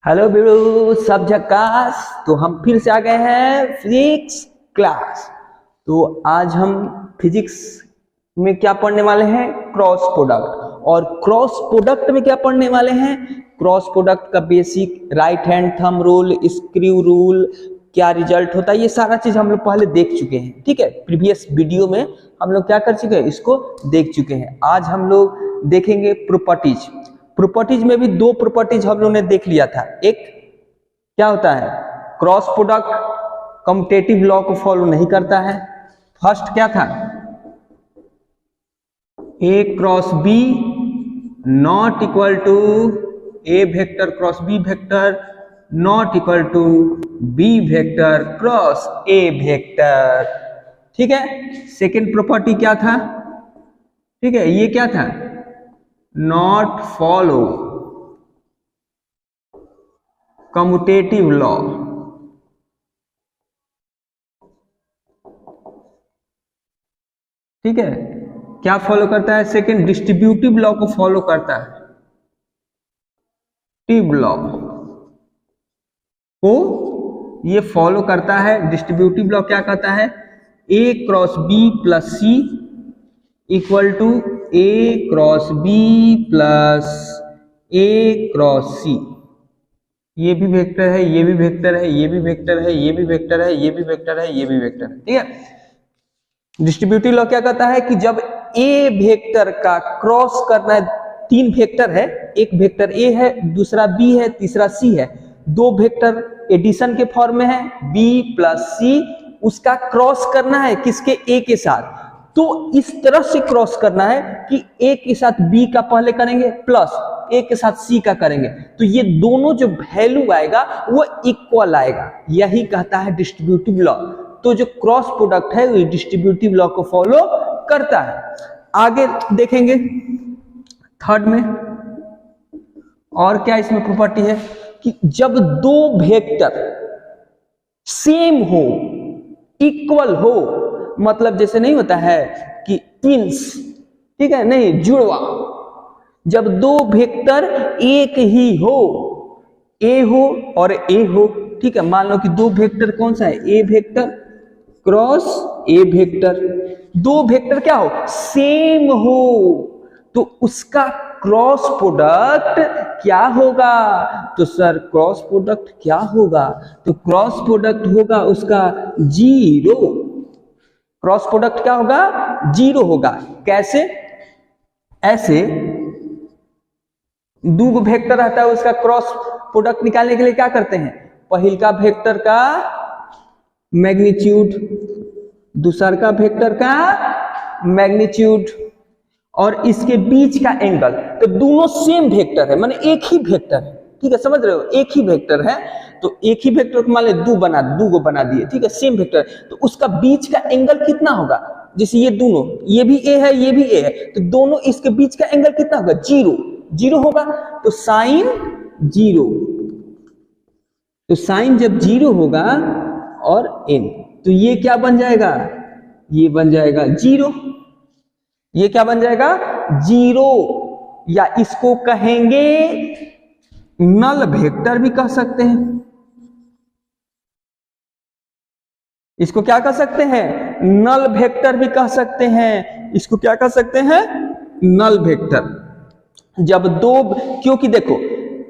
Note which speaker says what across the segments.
Speaker 1: Hello Biru सब झक्कास। तो हम फिर से आ गए हैं फिजिक्स क्लास। तो आज हम फिजिक्स में क्या पढ़ने वाले हैं, क्रॉस प्रोडक्ट। और क्रॉस प्रोडक्ट में क्या पढ़ने वाले हैं, क्रॉस प्रोडक्ट का basic, right hand thumb rule, screw rule, क्या रिजल्ट होता है, ये सारा चीज हम लोग पहले देख चुके हैं। ठीक है, प्रीवियस वीडियो में हम लोग क्या कर चुके हैं, इसको देख चुके हैं। आज हम लोग देखेंगे प्रॉपर्टीज। प्रॉपर्टीज में भी दो प्रॉपर्टीज हम लोग ने देख लिया था। एक क्या होता है, क्रॉस प्रोडक्ट कम्यूटेटिव लॉ को फॉलो नहीं करता है। फर्स्ट क्या था, A cross B not equal to A vector cross B vector not equal to B vector cross A vector. ठीक है, सेकेंड प्रॉपर्टी क्या था, ठीक है, ये क्या था, नॉट फॉलो कम्यूटेटिव लॉ। ठीक है, क्या फॉलो करता है, सेकेंड डिस्ट्रीब्यूटिव लॉ को फॉलो करता है। डिस्ट्रीब्यूटिव लॉ को ये फॉलो करता है। डिस्ट्रीब्यूटिव लॉ क्या कहता है, A cross B plus C equal to A cross B plus A cross C. ये भी वेक्टर है, ये भी वेक्टर है, ये भी वेक्टर है, ये भी वेक्टर है, ये भी वेक्टर है, ये भी वेक्टर है। ठीक है, डिस्ट्रीब्यूटिव लॉ क्या कहता है कि जब ए वेक्टर का क्रॉस करना है, तीन वेक्टर है, एक वेक्टर ए है, दूसरा बी है, तीसरा सी है, दो वेक्टर एडिशन के फॉर्म में है, बी प्लस सी, उसका क्रॉस करना है किसके, ए के साथ। तो इस तरह से क्रॉस करना है कि ए के साथ बी का पहले करेंगे प्लस ए के साथ सी का करेंगे, तो ये दोनों जो वैल्यू आएगा वो इक्वल आएगा। यही कहता है डिस्ट्रीब्यूटिव लॉ। तो जो क्रॉस प्रोडक्ट है वो डिस्ट्रीब्यूटिव लॉ को फॉलो करता है। आगे देखेंगे थर्ड में, और क्या इसमें प्रॉपर्टी है कि जब दो वेक्टर सेम हो, इक्वल हो, मतलब जैसे नहीं होता है कि ट्विंस, ठीक है, नहीं जुड़वा, जब दो वेक्टर एक ही हो, ए हो और ए हो, ठीक है, मान लो कि दो वेक्टर कौन सा है, A vector cross A vector, दो वेक्टर क्या हो, सेम हो, तो उसका क्रॉस प्रोडक्ट क्या होगा, तो सर क्रॉस प्रोडक्ट क्या होगा, तो क्रॉस प्रोडक्ट होगा उसका जीरो। क्रॉस प्रोडक्ट क्या होगा, जीरो होगा। कैसे, ऐसे दो वेक्टर रहता है, उसका क्रॉस प्रोडक्ट निकालने के लिए क्या करते हैं, पहिल का वेक्टर का मैग्नीट्यूड, दूसर का वेक्टर का मैग्नीट्यूड, और इसके बीच का एंगल। तो दोनों सेम वेक्टर है, माने एक ही वेक्टर है, ठीक है, समझ रहे हो, एक ही वेक्टर है, तो एक ही वेक्टर को मान ले दो को बना दिए, ठीक है, सेम वेक्टर, तो उसका बीच का एंगल कितना होगा, जैसे ये दोनों, ये भी ए है, ये भी ए है, तो दोनों इसके बीच का एंगल कितना होगा, जीरो, जीरो होगा, तो साइन जीरो, तो साइन जब जीरो होगा और एन, तो ये क्या बन जाएगा, ये बन जाएगा जीरो, ये क्या बन जाएगा, जीरो, या इसको कहेंगे नल वेक्टर भी कह सकते हैं। इसको क्या कह सकते हैं, नल वेक्टर भी कह सकते हैं। इसको क्या कह सकते हैं, नल वेक्टर। जब दो, क्योंकि देखो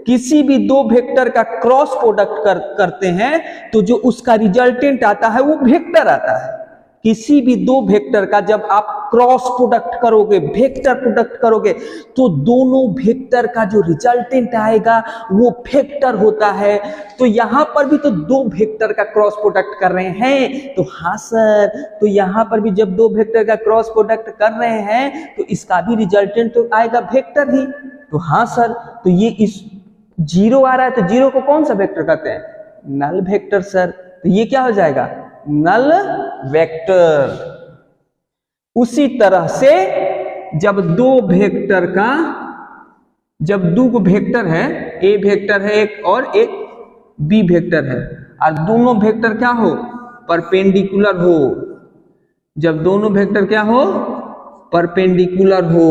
Speaker 1: किसी भी दो वेक्टर का क्रॉस प्रोडक्ट करते हैं तो जो उसका रिजल्टेंट आता है वो वेक्टर आता है। किसी भी दो वेक्टर का जब आप क्रॉस प्रोडक्ट करोगे, वेक्टर प्रोडक्ट करोगे, तो दोनों वेक्टर का जो रिजल्टेंट आएगा वो वेक्टर होता है। तो यहां पर भी तो दो वेक्टर का क्रॉस प्रोडक्ट कर रहे हैं, तो हाँ सर, तो यहां पर भी जब दो वेक्टर का क्रॉस प्रोडक्ट कर रहे हैं तो इसका भी रिजल्टेंट तो आएगा वेक्टर ही। तो हाँ सर, तो ये इस जीरो आ रहा है, तो जीरो को कौन सा वेक्टर कहते हैं, नल वेक्टर सर। तो ये क्या हो जाएगा, नल वेक्टर। उसी तरह से जब दो वेक्टर का, जब दो वेक्टर है, ए वेक्टर है एक और एक बी वेक्टर है, और दोनों वेक्टर क्या हो, परपेंडिकुलर हो, जब दोनों वेक्टर क्या हो, परपेंडिकुलर हो,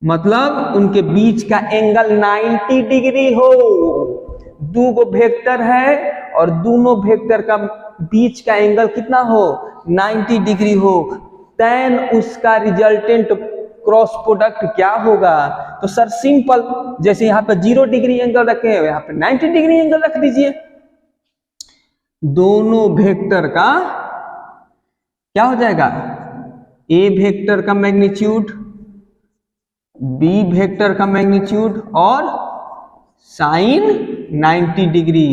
Speaker 1: मतलब उनके बीच का एंगल 90 डिग्री हो। दो गो वेक्टर है और दोनों वेक्टर का बीच का एंगल कितना हो, 90 डिग्री हो, देन उसका रिजल्टेंट क्रॉस प्रोडक्ट क्या होगा। तो सर सिंपल, जैसे यहाँ पे 0 डिग्री एंगल रखे हैं, यहाँ पे 90 डिग्री एंगल रख दीजिए। दोनों वेक्टर का क्या हो जाएगा, ए वेक्टर का मैग्नीट्यूड, बी वेक्टर का मैग्नीट्यूड और साइन 90 डिग्री,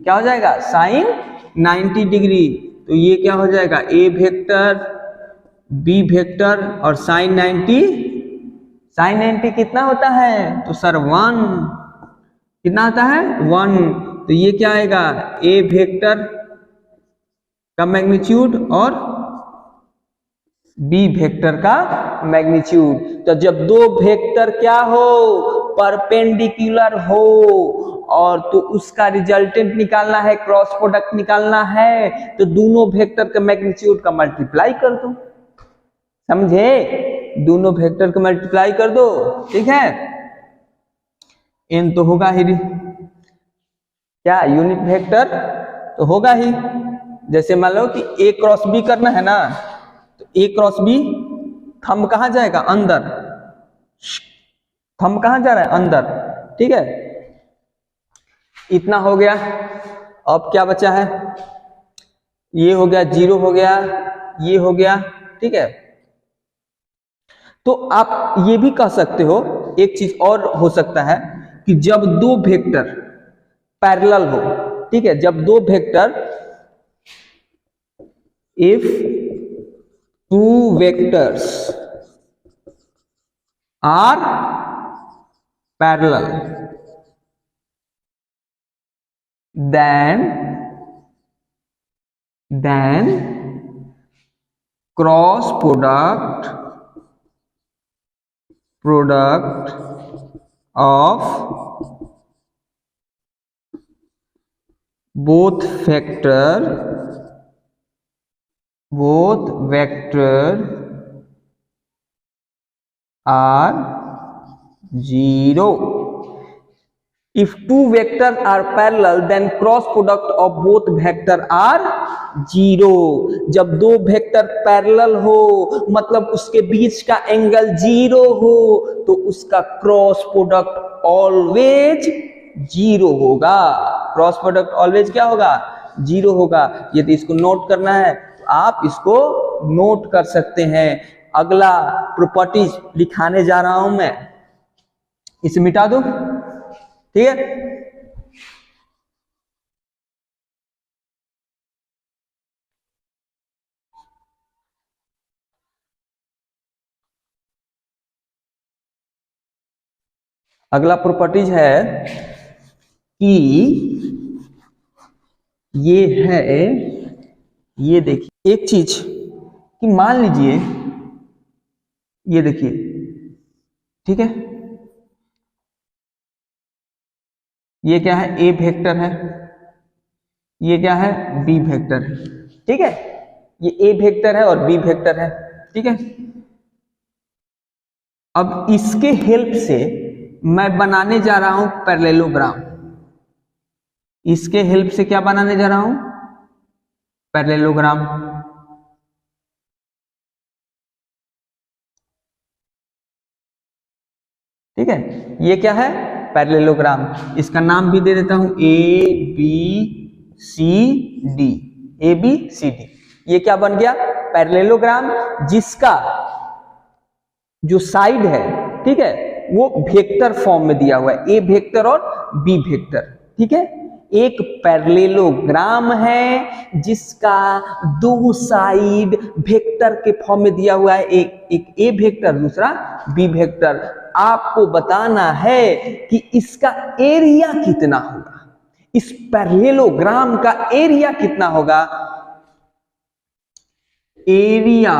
Speaker 1: क्या हो जाएगा, साइन 90 डिग्री। तो ये क्या हो जाएगा, ए वेक्टर, बी वेक्टर और साइन 90, साइन 90 कितना होता है, तो सर 1, कितना होता है 1। तो ये क्या आएगा, ए वेक्टर का मैग्नीट्यूड और बी वेक्टर का मैग्नीट्यूड। तो जब दो वेक्टर क्या हो, परपेंडिकुलर हो, और तो उसका रिजल्टेंट निकालना है, क्रॉस प्रोडक्ट निकालना है, तो दोनों वेक्टर के मैग्नीट्यूड का मल्टीप्लाई कर दो, समझे, दोनों वेक्टर को मल्टीप्लाई कर दो, ठीक है। एन तो होगा ही, क्या यूनिट वेक्टर तो होगा ही। जैसे मान लो कि ए क्रॉस बी करना है ना, तो ए क्रॉस बी, थंब कहां जाएगा, अंदर, थंब कहां जा रहा है, अंदर, ठीक है। इतना हो गया। अब क्या बचा है, ये हो गया, 0 हो गया, ये हो गया, ठीक है। तो आप ये भी कह सकते हो, एक चीज और हो सकता है कि जब दो वेक्टर पैरेलल हो, ठीक है, जब दो vector, if two vectors are parallel, then cross product of both vector are 0. If two vectors are parallel, then cross product of both vector are 0. जब दो वेक्टर पैरेलल हो, मतलब उसके बीच का एंगल 0 हो, तो उसका क्रॉस प्रोडक्ट ऑलवेज 0 होगा। क्रॉस प्रोडक्ट ऑलवेज क्या होगा, 0 होगा। यदि इसको नोट करना है तो आप इसको नोट कर सकते हैं। अगला प्रॉपर्टीज लिखाने जा रहा हूं मैं, इसे मिटा दो, ठीक है। अगला प्रॉपर्टीज है कि ये है, ये देखिए एक चीज कि मान लीजिए, ये देखिए, ठीक है, ये क्या है, ए वेक्टर है, ये क्या है, बी वेक्टर है, ठीक है। ये ए वेक्टर है और बी वेक्टर है, ठीक है। अब इसके हेल्प से मैं बनाने जा रहा हूं पैरेललोग्राम। इसके हेल्प से क्या बनाने जा रहा हूं, पैरेललोग्राम। ठीक है, ये क्या है, पैरेललोग्राम। इसका नाम भी दे देता हूं A B C D, A B C D. ये क्या बन गया, पैरेललोग्राम, जिसका जो साइड है, ठीक है, वो वेक्टर फॉर्म में दिया हुआ है, ए वेक्टर और बी वेक्टर, ठीक है। एक पैरेललोग्राम है जिसका दो साइड वेक्टर के फॉर्म में दिया हुआ है, एक ए वेक्टर, दूसरा बी वेक्टर। आपको बताना है कि इसका एरिया कितना होगा, इस पैरेललोग्राम का एरिया कितना होगा। Area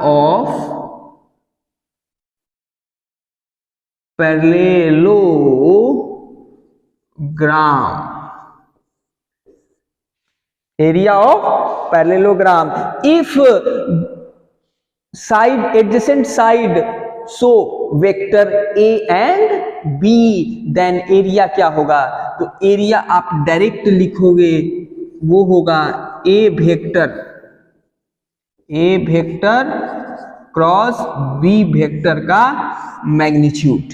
Speaker 1: of parallelogram area of parallelogram if side adjacent side so vector A and B then area क्या होगा? तो एरिया आप डायरेक्ट लिखोगे वो होगा A vector cross B vector का मैग्नीट्यूड।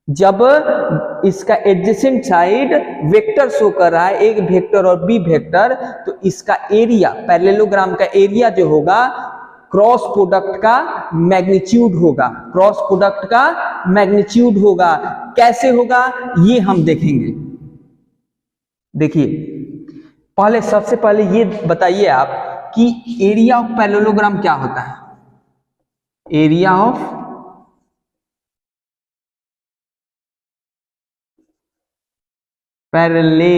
Speaker 1: जब इसका एडजेसेंट साइड वेक्टर शो कर रहा है, एक वेक्टर और बी वेक्टर, तो इसका एरिया पैरेललोग्राम का एरिया जो होगा क्रॉस प्रोडक्ट का मैग्नीट्यूड होगा, क्रॉस प्रोडक्ट का मैग्नीट्यूड होगा। कैसे होगा ये हम देखेंगे। देखिए पहले सबसे पहले ये बताइए आप कि एरिया ऑफ पैरेललोग्राम क्या होता है? एरिया ऑफ पैरेललोग्राम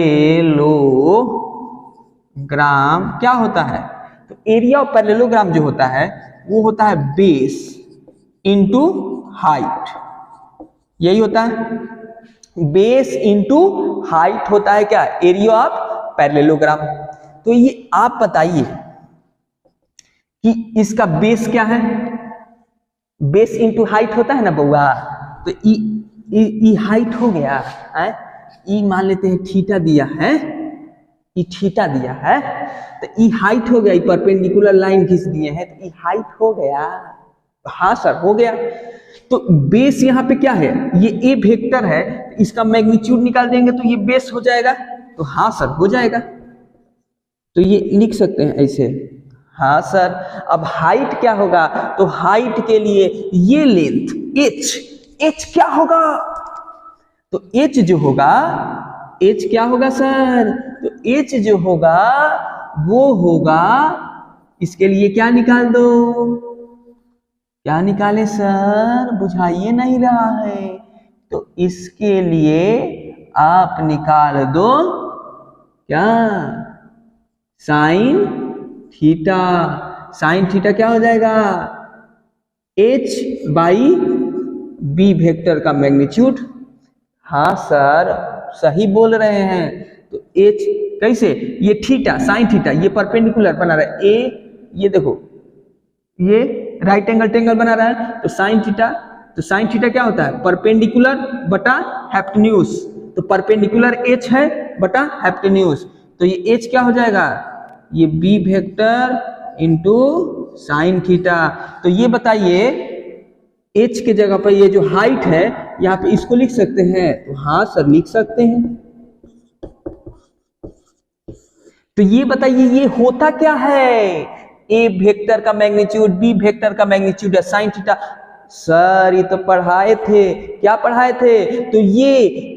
Speaker 1: क्या होता है? तो एरिया ऑफ पैरेललोग्राम जो होता है वो होता है बेस इंटू हाइट। यही होता है, बेस इंटू हाइट होता है क्या? Area of parallelogram. तो ये आप बताइए कि इसका बेस क्या है? बेस इंटू हाइट होता है ना बउआ। तो ई हाइट हो गया है, ई मान लेते हैं थीटा दिया है, ई थीटा दिया है, तो ई हाइट हो गया, ई परपेंडिकुलर लाइन खींच दिए हैं तो ई हाइट हो गया। हाँ सर हो गया। तो बेस यहाँ पे क्या है? ये ए वेक्टर है, इसका मैग्नीट्यूड निकाल देंगे तो ये बेस हो जाएगा। तो हाँ सर हो जाएगा। तो ये लिख सकते हैं ऐसे। हाँ सर। अब हाइट क्या होगा? तो हाइट के लिए ये लेंथ एच क्या होगा? तो एच जो होगा, एच क्या होगा सर? तो एच जो होगा वो होगा, इसके लिए क्या निकाल दो? क्या निकाले सर? बुझाइए नहीं रहा है। तो इसके लिए आप निकाल दो क्या? Sine theta. साइन थीटा क्या हो जाएगा? एच बाई बी वेक्टर का मैग्नीट्यूड। हाँ सर सही बोल रहे हैं। तो एच कैसे? ये थीटा साइन थीटा ये परपेंडिकुलर बना रहा है, ए ये देखो ये राइट एंगल ट्रायंगल बना रहा है, तो साइन थीटा। तो साइन थीटा क्या होता है? परपेंडिकुलर बटा हाइपोटेन्यूज। तो परपेंडिकुलर एच है बटा हाइपोटेन्यूज, तो ये एच क्या हो जाएगा? ये B vector into sine theta. तो ये बताइए एच के जगह पर ये जो हाइट है यहाँ पे इसको लिख सकते हैं? तो हाँ सर लिख सकते हैं। तो ये बताइए ये होता क्या है? ए वेक्टर का मैग्नीट्यूड बी वेक्टर का मैग्नीट्यूड है साइन थीटा। सर ये तो पढ़ाए थे। क्या पढ़ाए थे? तो ये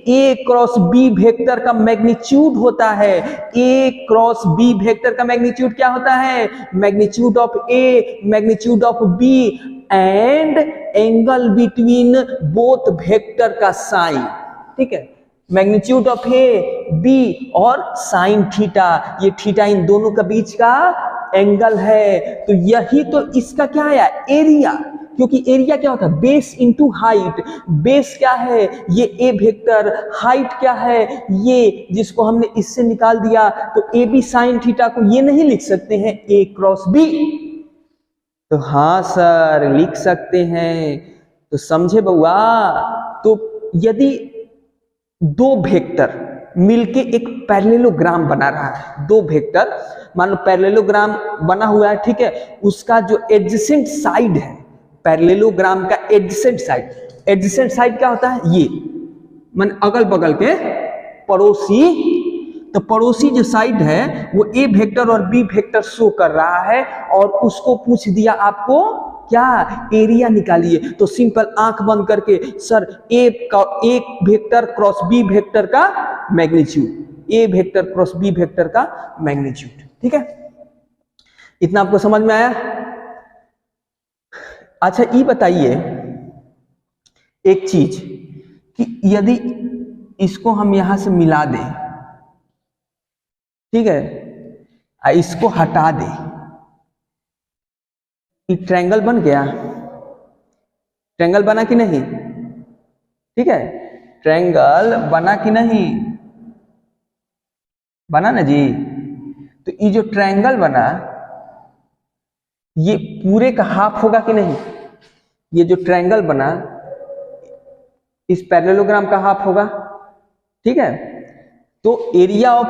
Speaker 1: ए क्रॉस बी वेक्टर का मैग्नीट्यूड होता है। ए क्रॉस बी वेक्टर का मैग्नीट्यूड क्या होता है? Magnitude of A magnitude of B and angle between both vector का साइन। ठीक है, मैग्नीट्यूड ऑफ ए बी और साइन थीटा, ये थीटा इन दोनों के बीच का एंगल है। तो यही तो इसका क्या है? एरिया। क्योंकि एरिया क्या होता है? Base into height. बेस क्या है? ये ए वेक्टर। हाइट क्या है? ये जिसको हमने इससे निकाल दिया। तो ए बी साइन थीटा को ये नहीं लिख सकते हैं ए क्रॉस बी? तो हाँ सर लिख सकते हैं। तो समझे बउआ? तो यदि दो वेक्टर मिलके एक पैरेललोग्राम बना रहा है, दो वेक्टर मान लो पैरेललोग्राम बना हुआ है, ठीक है, उसका जो एडजेसेंट साइड है पैरेललोग्राम का एडजेसेंट साइड क्या होता है? ये मान अगल बगल के पड़ोसी। तो पड़ोसी जो साइड है वो ए वेक्टर और बी वेक्टर शो कर रहा है और उसको पूछ दिया आपको क्या? एरिया निकालिए। तो सिंपल आंख बंद करके सर एक वेक्टर क्रॉस बी वेक्टर का मैग्नीट्यूड, ए वेक्टर क्रॉस बी वेक्टर का मैग्नीट्यूड। ठीक है, इतना आपको समझ में आया? अच्छा ये बताइए एक चीज कि यदि इसको हम यहां से मिला दें, ठीक है, इसको हटा दें, ये ट्रायंगल बन गया। ट्रायंगल बना कि नहीं? ठीक है, ट्रायंगल बना कि नहीं? बना ना जी? तो ये जो ट्रायंगल बना ये पूरे का हाफ होगा कि नहीं? ये जो ट्रायंगल बना इस पैरेललोग्राम का हाफ होगा, ठीक है। तो एरिया ऑफ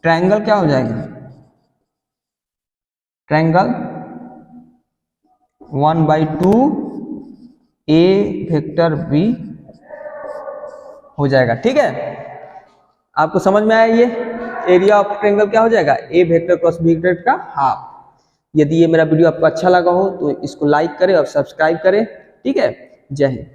Speaker 1: ट्रायंगल क्या हो जाएगा? ट्रायंगल 1/2 a वेक्टर b हो जाएगा, ठीक है। आपको समझ में आया? ये एरिया ऑफ ट्रायंगल क्या हो जाएगा? ए वेक्टर क्रॉस बी वेक्टर का हाफ। यदि ये मेरा वीडियो आपको अच्छा लगा हो तो इसको लाइक करें और सब्सक्राइब करें, ठीक है। जय हिंद।